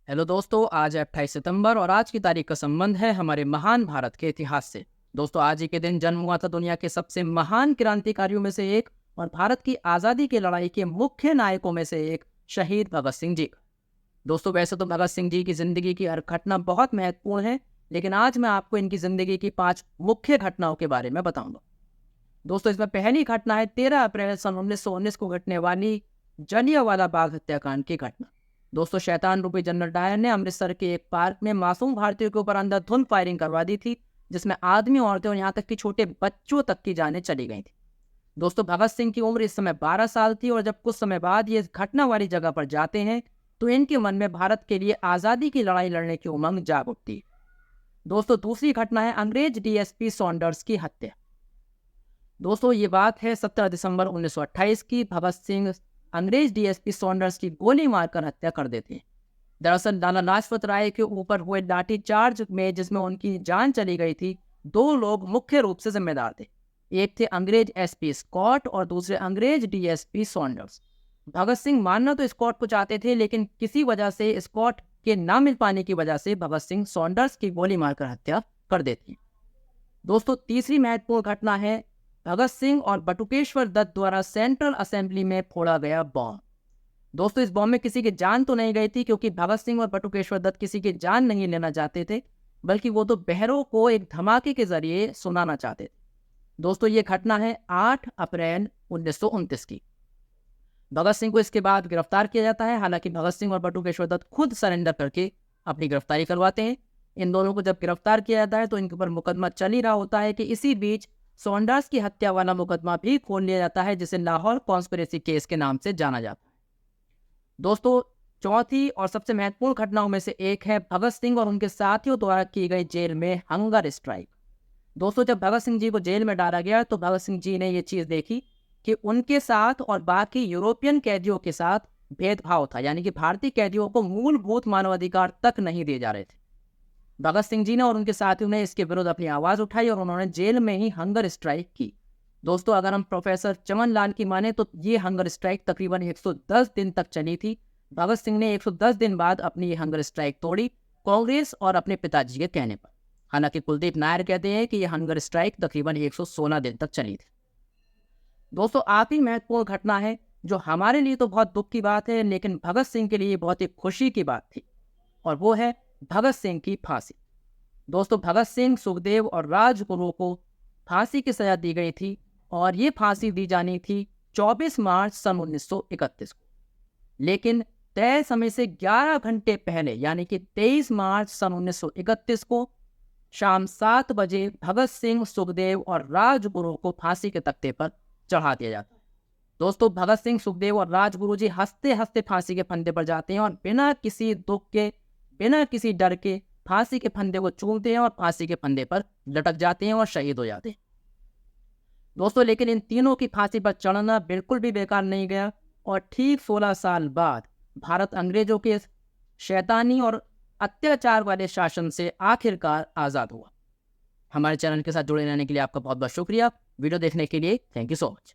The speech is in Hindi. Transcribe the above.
हेलो दोस्तों, आज है 28 सितंबर और आज की तारीख का संबंध है हमारे महान भारत के इतिहास से। दोस्तों, आज ही के दिन जन्म हुआ था दुनिया के सबसे महान क्रांतिकारियों में से एक और भारत की आज़ादी की लड़ाई के मुख्य नायकों में से एक शहीद भगत सिंह जी का। दोस्तों, वैसे तो भगत सिंह जी की जिंदगी की हर घटना बहुत महत्वपूर्ण है, लेकिन आज मैं आपको इनकी जिंदगी की 5 मुख्य घटनाओं के बारे में बताऊंगा। दोस्तों, इसमें पहली घटना है 13 अप्रैल सन 1919 को घटने वाली जलियांवाला बाग हत्याकांड की घटना। दोस्तों, शैतान रूपी जनरल डायर ने अमृतसर के एक पार्क में मासूम भारतीयों के ऊपर अंधाधुंध फायरिंग करवा दी थी, जिसमें आदमी, औरतें और यहाँ तक कि छोटे बच्चों तक की जानें चली गई थी। दोस्तों, भगत सिंह की उम्र इस समय 12 साल थी और जब कुछ समय बाद ये घटना वाली जगह पर जाते हैं तो इनके मन में भारत के लिए आज़ादी की लड़ाई लड़ने की उमंग जाग उठती है। दोस्तों, दूसरी घटना है अंग्रेज डीएसपी सॉन्डर्स की हत्या। दोस्तों, ये बात है 17 दिसंबर 1928 की। भगत सिंह अंग्रेज डीएसपी सॉन्डर्स की गोली मारकर हत्या कर देते हैं। दरअसल लाला लाजपत राय के ऊपर हुए लाठीचार्ज में जिसमें उनकी जान चली गई थी, 2 लोग मुख्य रूप से जिम्मेदार थे। एक थे अंग्रेज एसपी स्कॉट और दूसरे अंग्रेज डीएसपी सॉन्डर्स। भगत सिंह मानना तो स्कॉट को चाहते थे, लेकिन किसी वजह से स्कॉट के ना मिल पाने की वजह से भगत सिंह सॉन्डर्स की गोली मारकर हत्या कर देते हैं। दोस्तों, तीसरी महत्वपूर्ण घटना है भगत सिंह और बटुकेश्वर दत्त द्वारा सेंट्रल असेंबली में फोड़ा गया बॉम्ब। दोस्तों, इस बॉम्ब में किसी की जान तो नहीं गई थी, क्योंकि भगत सिंह और बटुकेश्वर दत्त किसी की जान नहीं लेना चाहते थे, बल्कि वो तो बहरों को एक धमाके के जरिए सुनाना चाहते थे। दोस्तों, ये घटना है 8 अप्रैल 1929 की। भगत सिंह को इसके बाद गिरफ्तार किया जाता है। हालांकि भगत सिंह और बटुकेश्वर दत्त खुद सरेंडर करके अपनी गिरफ्तारी करवाते हैं। इन दोनों को जब गिरफ्तार किया जाता है तो इनके ऊपर मुकदमा चल ही रहा होता है कि इसी बीच सॉन्डर्स की हत्या वाला मुकदमा भी खोल लिया जाता है, जिसे लाहौर कॉन्स्पिरेसी केस के नाम से जाना जाता है। दोस्तों, चौथी और सबसे महत्वपूर्ण घटनाओं में से एक है भगत सिंह और उनके साथियों द्वारा की गई जेल में हंगर स्ट्राइक। दोस्तों, जब भगत सिंह जी को जेल में डाला गया तो भगत सिंह जी ने ये चीज़ देखी कि उनके साथ और बाकी यूरोपियन कैदियों के साथ भेदभाव था, यानी कि भारतीय कैदियों को मूलभूत मानवाधिकार तक नहीं दिए जा रहे थे। भगत सिंह जी ने और उनके साथियों ने इसके विरुद्ध अपनी आवाज़ उठाई और उन्होंने जेल में ही हंगर स्ट्राइक की। दोस्तों, अगर हम प्रोफेसर चमन लाल की माने तो ये हंगर स्ट्राइक तकरीबन 110 दिन तक चली थी। भगत सिंह ने 110 दिन बाद अपनी ये हंगर स्ट्राइक तोड़ी, कांग्रेस और अपने पिताजी के कहने पर। हालांकि कुलदीप नायर कहते हैं कि यह हंगर स्ट्राइक तकरीबन 116 दिन तक चली थी। दोस्तों, आखिरी महत्वपूर्ण घटना है जो हमारे लिए तो बहुत दुख की बात है, लेकिन भगत सिंह के लिए बहुत ही खुशी की बात थी, और वो है भगत सिंह की फांसी। दोस्तों, भगत सिंह, सुखदेव और राजगुरु को फांसी की सजा दी गई थी और ये फांसी दी जानी थी 24 मार्च सन 1931 को। लेकिन तय समय से 11 घंटे पहले, यानी कि 23 मार्च सन 1931 को शाम 7 बजे भगत सिंह, सुखदेव और राजगुरु को फांसी के तख्ते पर चढ़ा दिया जाता है। दोस्तों, भगत सिंह, सुखदेव और राजगुरु जी हंसते हंसते फांसी के फंदे पर जाते हैं और बिना किसी दुख के, बिना किसी डर के फांसी के फंदे को चूमते हैं और फांसी के फंदे पर लटक जाते हैं और शहीद हो जाते हैं। दोस्तों, लेकिन इन तीनों की फांसी पर चढ़ना बिल्कुल भी बेकार नहीं गया और ठीक 16 साल बाद भारत अंग्रेजों के शैतानी और अत्याचार वाले शासन से आखिरकार आज़ाद हुआ। हमारे चैनल के साथ जुड़े रहने के लिए आपका बहुत बहुत शुक्रिया। वीडियो देखने के लिए थैंक यू सो मच।